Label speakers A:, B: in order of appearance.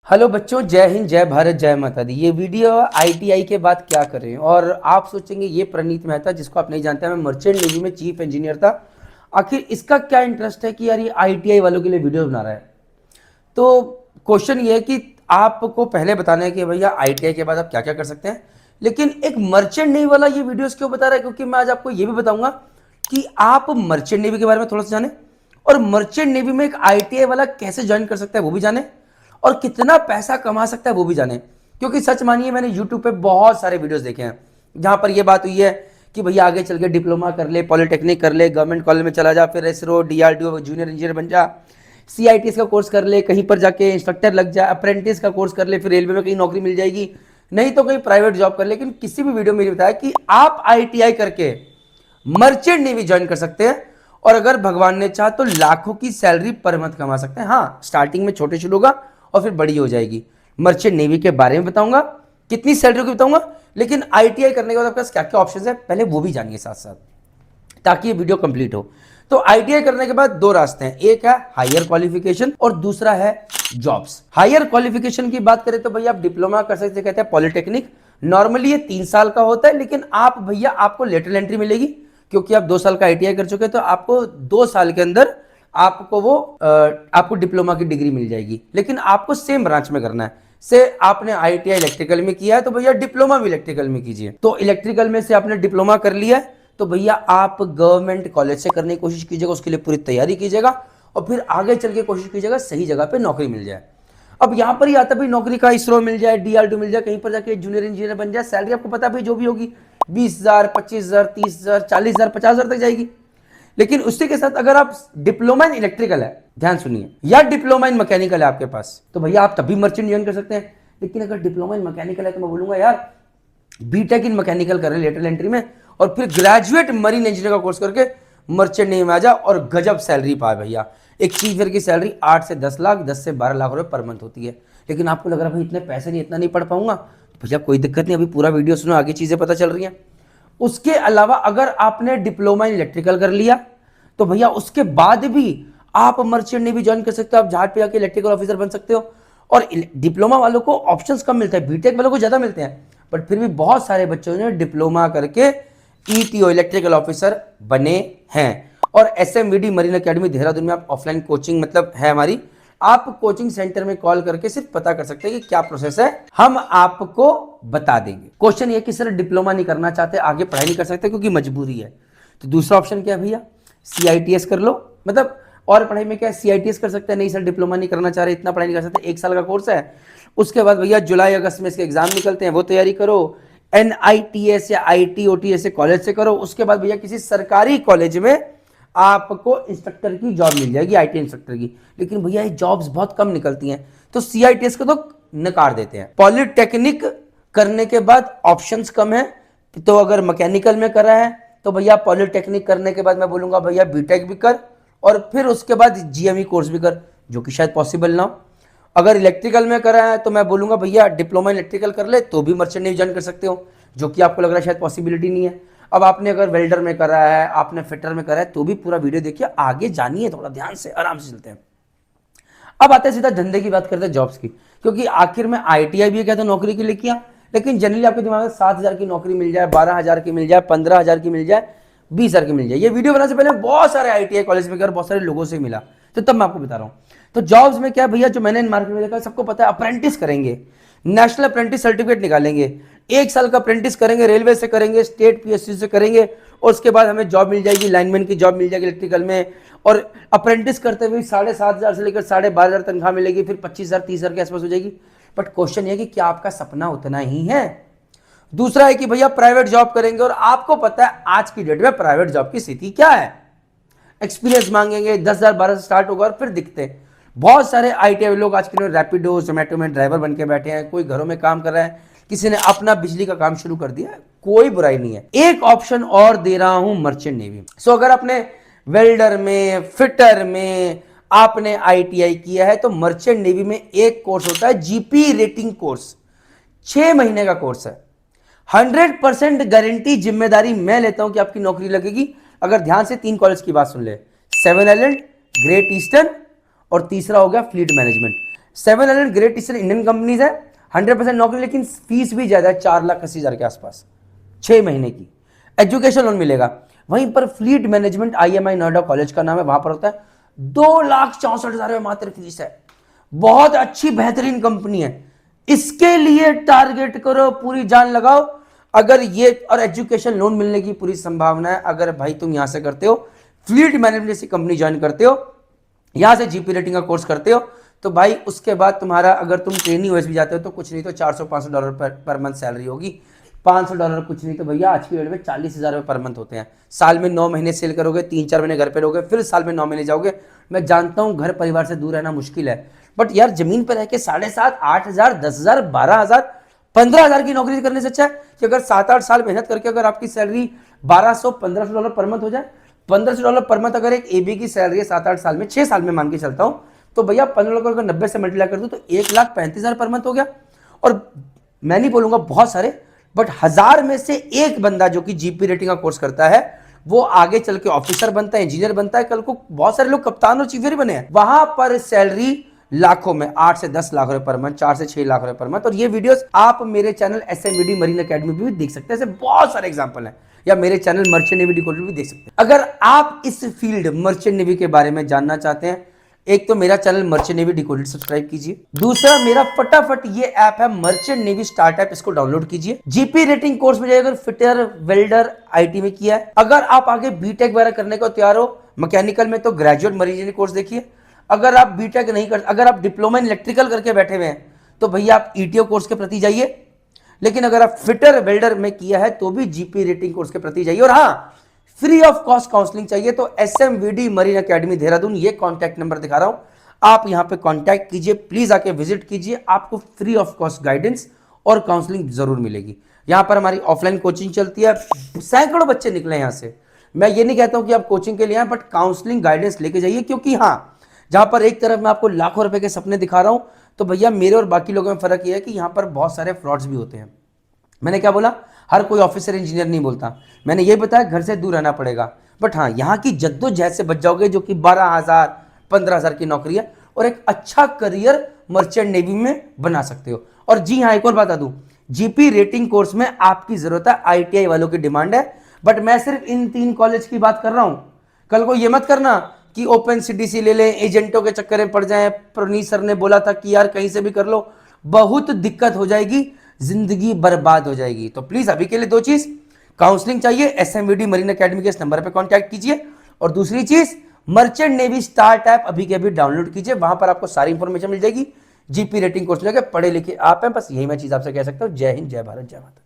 A: Hello बच्चों, जय हिंद, जय भारत, जय माता दी। ये वीडियो आईटीआई के बाद क्या करें। और आप सोचेंगे ये प्रणीत मेहता जिसको आप नहीं जानते, मैं मर्चेंट नेवी में चीफ इंजीनियर था, आखिर इसका क्या इंटरेस्ट है कि यार ये आईटीआई वालों के लिए वीडियो बना रहा है। तो क्वेश्चन ये है कि आपको पहले बताना है कि भैया आईटीआई के बाद आप क्या क्या कर सकते हैं, लेकिन एक मर्चेंट नेवी वाला ये वीडियोस क्यों बता रहा है, क्योंकि मैं आज आपको ये भी बताऊंगा कि आप मर्चेंट नेवी के बारे में थोड़ा सा जाने, और मर्चेंट नेवी में एक आईटीआई वाला कैसे ज्वाइन कर सकता है वो भी जाने, और कितना पैसा कमा सकता है वो भी जाने। क्योंकि सच मानिए मैंने यूट्यूब पे बहुत सारे वीडियोस देखे हैं जहां पर ये बात हुई है कि भैया आगे चल के डिप्लोमा कर ले, पॉलिटेक्निक कर ले, गवर्नमेंट कॉलेज में चला जा, फिर एसरो डीआरडीओ जूनियर इंजीनियर बन जा, सीआईटीएस का कोर्स कर ले, कहीं पर जाके इंस्ट्रक्टर लग जा, अप्रेंटिस का कोर्स कर ले, फिर रेलवे में कहीं नौकरी मिल जाएगी, नहीं तो कहीं प्राइवेट जॉब कर ले। लेकिन किसी भी वीडियो में बताया कि आप आईटीआई करके मर्चेंट नेवी ज्वाइन कर सकते हैं, और अगर भगवान ने चाहा तो लाखों की सैलरी पर मंथ कमा सकते हैं। हाँ, स्टार्टिंग में छोटे शुरू होगा और फिर बड़ी हो जाएगी। मर्चेंट नेवी के बारे में बताऊंगा, कितनी सैलरी को बताऊंगा, लेकिन आईटीआई करने के बाद आपके पास क्या क्या ऑप्शन है पहले वो भी जानिए साथ साथ, ताकि ये वीडियो कंप्लीट हो। तो आईटीआई करने के बाद दो रास्ते हैं, एक है हायर क्वालिफिकेशन और दूसरा है जॉब्स। हायर क्वालिफिकेशन की बात करें तो भैया आप डिप्लोमा कर सकते हैं, कहते हैं पॉलिटेक्निक। नॉर्मली ये 3 साल का होता है, लेकिन आप भैया आपको लेटरल एंट्री मिलेगी, क्योंकि आप 2 साल का आईटीआई कर चुके हैं, तो आपको 2 साल के अंदर आपको आपको डिप्लोमा की डिग्री मिल जाएगी। लेकिन आपको सेम ब्रांच में करना है। से आपने आईटीआई इलेक्ट्रिकल में किया है तो भैया डिप्लोमा भी इलेक्ट्रिकल में कीजिए। तो इलेक्ट्रिकल में से आपने डिप्लोमा कर लिया है तो भैया आप गवर्नमेंट कॉलेज से करने की कोशिश कीजिएगा, उसके लिए पूरी तैयारी कीजिएगा, और फिर आगे चल के कोशिश कीजिएगा सही जगह पे नौकरी मिल जाए। अब यहाँ पर ही आता भाई नौकरी का, इसरो मिल जाए, डीआरडीओ मिल जाए, कहीं पर जाके जूनियर इंजीनियर बन जाए, सैलरी आपको पता भाई जो भी होगी 20,000, 25,000, 30,000, 40,000, 50,000 तक जाएगी। लेकिन उसी के साथ अगर आप डिप्लोमा इन इलेक्ट्रिकल है, ध्यान सुनिए, या डिप्लोमा इन मैकेनिकल है आपके पास, तो भैया आप तभी मर्चेंट ज्वाइन कर सकते हैं। लेकिन अगर डिप्लोमा इन मैकेनिकल है तो मैं बोलूंगा यार बीटेक इन मैकेनिकल करें लेटरल एंट्री में, और फिर ग्रेजुएट मरीन इंजीनियर का कोर्स करके मर्चेंट नेवी में आ जा और गजब सैलरी पाए भैया। एक चीफ की सैलरी 8 से 10 लाख, 10 से 12 लाख रुपए पर मंथ होती है। लेकिन आपको लग रहा है भाई इतने पैसे नहीं, इतना नहीं पढ़ पाऊंगा, तो भैया कोई दिक्कत नहीं, अभी पूरा वीडियो सुनो, आगे चीजें पता चल रही हैं। उसके अलावा अगर आपने डिप्लोमा इन इलेक्ट्रिकल कर लिया तो भैया उसके बाद भी आप मर्चेंट नेवी ज्वाइन कर सकते हो, आप जहाज पे जाके इलेक्ट्रिकल ऑफिसर बन सकते हो। और डिप्लोमा वालों को ऑप्शंस कम मिलते हैं, बीटेक वालों को ज्यादा मिलते हैं, बट फिर भी बहुत सारे बच्चों ने डिप्लोमा करके ईटीओ इलेक्ट्रिकल ऑफिसर बने हैं। और एसएमवीडी मरीन अकेडमी देहरादून में आप ऑफलाइन कोचिंग मतलब है हमारी, आप कोचिंग सेंटर में कॉल करके सिर्फ पता कर सकते हैं कि क्या प्रोसेस है, हम आपको बता देंगे। क्वेश्चन ये कि सर डिप्लोमा नहीं करना चाहते, आगे पढ़ाई नहीं कर सकते क्योंकि मजबूरी है, तो दूसरा ऑप्शन क्या है भैया, सीआईटीएस कर लो। मतलब और पढ़ाई में क्या है, सीआईटीएस कर सकते हैं, नहीं सर डिप्लोमा नहीं करना चाह रहे, इतना पढ़ाई नहीं कर सकते, 1 साल का कोर्स है। उसके बाद भैया जुलाई अगस्त में इसके एग्जाम निकलते हैं, वो तैयारी करो, एनआईटीएस या आईटीओटी से कॉलेज से करो। उसके बाद भैया किसी सरकारी कॉलेज में आपको इंस्ट्रक्टर की जॉब मिल जाएगी, आईटी इंस्ट्रक्टर की। लेकिन भैया ये जॉब्स बहुत कम निकलती हैं, तो सीआईटीएस को तो नकार देते हैं। पॉलिटेक्निक करने के बाद ऑप्शंस कम है, तो अगर मैकेनिकल में करा है तो भैया पॉलिटेक्निक करने के बाद मैं बोलूंगा भैया बीटेक भी कर, और फिर उसके बाद जीएमई कोर्स भी कर, जो कि शायद पॉसिबल ना हो। अगर इलेक्ट्रिकल में करा है तो मैं बोलूंगा भैया डिप्लोमा इलेक्ट्रिकल कर ले, तो भी मर्चेंट नेवी ज्वाइन कर सकते हो, जो कि आपको लग रहा है शायद पॉसिबिलिटी नहीं है। अब आपने अगर वेल्डर में करा है, आपने फिटर में करा है, तो भी पूरा वीडियो देखिए, आगे जानिए, थोड़ा ध्यान से आराम से चलते हैं। अब आते हैं सीधा धंधे की बात करते हैं, जॉब्स की, क्योंकि आखिर में आईटीआई भी क्या था नौकरी के लिए किया, लेकिन जनरली आपके दिमाग में 7,000 की नौकरी मिल जाए, 12,000 की मिल जाए, 15,000 की मिल जाए, 20,000 की मिल जाए। ये वीडियो बनाने से पहले बहुत सारे आईटीआई कॉलेज में गया और बहुत सारे लोगों से मिला, तो तब मैं आपको बता रहा हूँ। तो जॉब्स में क्या भैया, जो मैंने मार्केट में देखा, सबको पता है अप्रेंटिस करेंगे, नेशनल अप्रेंटिस सर्टिफिकेट निकालेंगे, 1 साल का अप्रेंटिस करेंगे, रेलवे से करेंगे, स्टेट पीएसयू से करेंगे, और उसके बाद हमें जॉब मिल जाएगी, लाइनमैन की जॉब मिल जाएगी इलेक्ट्रिकल में। और अप्रेंटिस करते हुए 7,500 से लेकर 12,500 तनख्वाह मिलेगी, फिर 25,000 30,000 के आसपास हो जाएगी। बट क्वेश्चन ये कि क्या आपका सपना उतना ही है? दूसरा है कि भैया प्राइवेट जॉब करेंगे, और आपको पता है आज की डेट में प्राइवेट जॉब की स्थिति क्या है, एक्सपीरियंस मांगेंगे, 10,000 12,000 स्टार्ट होगा, और फिर दिखते हैं बहुत सारे आईटीआई लोग आज के लिए रैपिडो जोमेटो में ड्राइवर बन के बैठे हैं, कोई घरों में काम कर रहा है, किसी ने अपना बिजली का काम शुरू कर दिया है, कोई बुराई नहीं है। एक ऑप्शन और दे रहा हूं, मर्चेंट नेवी। सो अगर आपने वेल्डर में, फिटर में आपने आईटीआई किया है, तो मर्चेंट नेवी में एक कोर्स होता है जीपी रेटिंग कोर्स, 6 महीने का कोर्स है। 100% गारंटी जिम्मेदारी मैं लेता हूं कि आपकी नौकरी लगेगी। अगर ध्यान से 3 कॉलेज की बात सुन ले, 7 आइलैंड, ग्रेट ईस्टर्न, और तीसरा हो गया fleet management. 700 great teacher Indian companies है, 100% नौकरी, लेकिन फीस भी ज्यादा है, 4,80,000 के आसपास 6 महीने की। एजुकेशन लोन मिलेगा। वहीं पर fleet management IMI Noida college का नाम है, वहां पर होता है 2,64,000 मात्र फीस है। बहुत अच्छी बेहतरीन कंपनी है, इसके लिए टारगेट करो, पूरी जान लगाओ। अगर ये और एजुकेशन लोन मिलने की पूरी संभावना है अगर भाई तुम यहां से करते हो, फ्लीट मैनेजमेंट जैसी कंपनी ज्वाइन करते हो, यहां से जीपी रेटिंग का कोर्स करते हो, तो भाई उसके बाद तुम्हारा अगर तुम ट्रेनिंग वेस भी जाते हो तो कुछ नहीं तो $400-500 पर मंथ सैलरी होगी। $500 कुछ नहीं तो भैया आज की डेट में 40,000 पर मंथ होते हैं। साल में 9 महीने सेल करोगे, 3-4 महीने घर पे रहोगे, फिर साल में 9 महीने जाओगे। मैं जानता हूं घर परिवार से दूर रहना मुश्किल है, बट यार जमीन पर रह के 7,500, 8,000, 10,000, 12,000, 15,000 की नौकरी करने से अच्छा है कि अगर 7-8 साल मेहनत करके अगर आपकी सैलरी $1,200-1,500 पर मंथ हो जाए। $1,500 पर मंथ अगर एक AB की सैलरी है 7-8 साल में, 6 साल में मान के चलता हूं, तो भैया 15 को अगर 90 से मल्टीप्लाई कर दूं तो 1,35,000 पर मंथ हो गया। और मैं नहीं बोलूंगा बहुत सारे, बट 1000 में से एक बंदा जो कि जीपी रेटिंग का कोर्स करता है वो आगे चल के ऑफिसर बनता है, इंजीनियर बनता है, कल को बहुत सारे लोग कप्तान और चीफ बने हैं। वहां पर सैलरी लाखों में, 8 से 10 लाख रुपए पर मंथ, 4 से 6 लाख रुपए पर मंथ। और ये वीडियोस आप मेरे चैनल SMVD मरीन अकेडमी भी देख सकते हैं, ऐसे बहुत सारे एग्जांपल हैं, या मेरे चैनल मर्चेंट नेवी डिकोडर भी देख सकते हैं। अगर आप इस फील्ड मर्चेंट नेवी के बारे में जानना चाहते हैं, एक तो मेरा channel merchant navy decoded subscribe कीजिए, दूसरा मेरा फटाफट ये ऐप है मर्चेंट नेवी स्टार्ट ऐप, इसको डाउनलोड कीजिए। जीपी रेटिंग कोर्स में जाइए, अगर फिटर वेल्डर IT में किया है, अगर आप आगे बीटेक वगैरह करने को तैयार हो मैकेनिकल में तो ग्रेजुएट मरीन इंजीनियरिंग कोर्स देखिए। अगर आप बीटेक नहीं कर, अगर आप डिप्लोमा इन इलेक्ट्रिकल करके बैठे हुए हैं तो भैया आप ETO कोर्स के प्रति जाइए। लेकिन अगर आप फिटर वेल्डर में किया है तो भी जीपी रेटिंग कोर्स के प्रति जाइए। और हाँ, फ्री ऑफ कॉस्ट काउंसलिंग चाहिए तो SMVD मरीन अकेडमी देहरादून, ये कॉन्टैक्ट नंबर दिखा रहा हूं, आप यहां पे कांटेक्ट कीजिए, प्लीज आके विजिट कीजिए, आपको फ्री ऑफ कॉस्ट गाइडेंस और काउंसलिंग जरूर मिलेगी। यहां पर हमारी ऑफलाइन कोचिंग चलती है, सैकड़ों बच्चे निकले यहां से। मैं ये नहीं कहता हूं कि आप कोचिंग के लिए आए, बट काउंसलिंग गाइडेंस लेके जाइए, क्योंकि हाँ, जहां पर एक तरफ मैं आपको लाखों रुपए के सपने दिखा रहा हूं, तो भैया मेरे और बाकी लोगों में फर्क यह है कि यहां पर बहुत सारे फ्रॉड्स भी होते हैं। मैंने क्या बोला, हर कोई ऑफिसर इंजीनियर नहीं बोलता, मैंने ये बताया घर से दूर रहना पड़ेगा। बट हाँ, यहाँ की जद्दोजहद से बच जाओगे, जो कि 12,000 15,000 की नौकरी है, और एक अच्छा करियर मर्चेंट नेवी में बना सकते हो। और जी हाँ, एक और बता दूं, जीपी रेटिंग कोर्स में आपकी जरूरत है, ITI वालों की डिमांड है। बट मैं सिर्फ इन 3 कॉलेज की बात कर रहा हूं, कल को ये मत करना कि ओपन CDC ले लें, एजेंटों के चक्कर में पड़ जाएं। प्रणीत सर ने बोला था कि यार कहीं से भी कर लो, बहुत दिक्कत हो जाएगी, जिंदगी बर्बाद हो जाएगी। तो प्लीज अभी के लिए 2 चीज, काउंसलिंग चाहिए SMVD मरीन अकेडमी के इस नंबर पे कांटेक्ट कीजिए, और दूसरी चीज मर्चेंट नेवी स्टार्ट ऐप अभी के अभी डाउनलोड कीजिए, वहां पर आपको सारी इंफॉर्मेशन मिल जाएगी। जीपी रेटिंग कोर्स लेके पढ़े लिखे आप हैं, बस यही मैं चीज आपसे कह सकता हूं। जय हिंद, जय भारत, जय माता।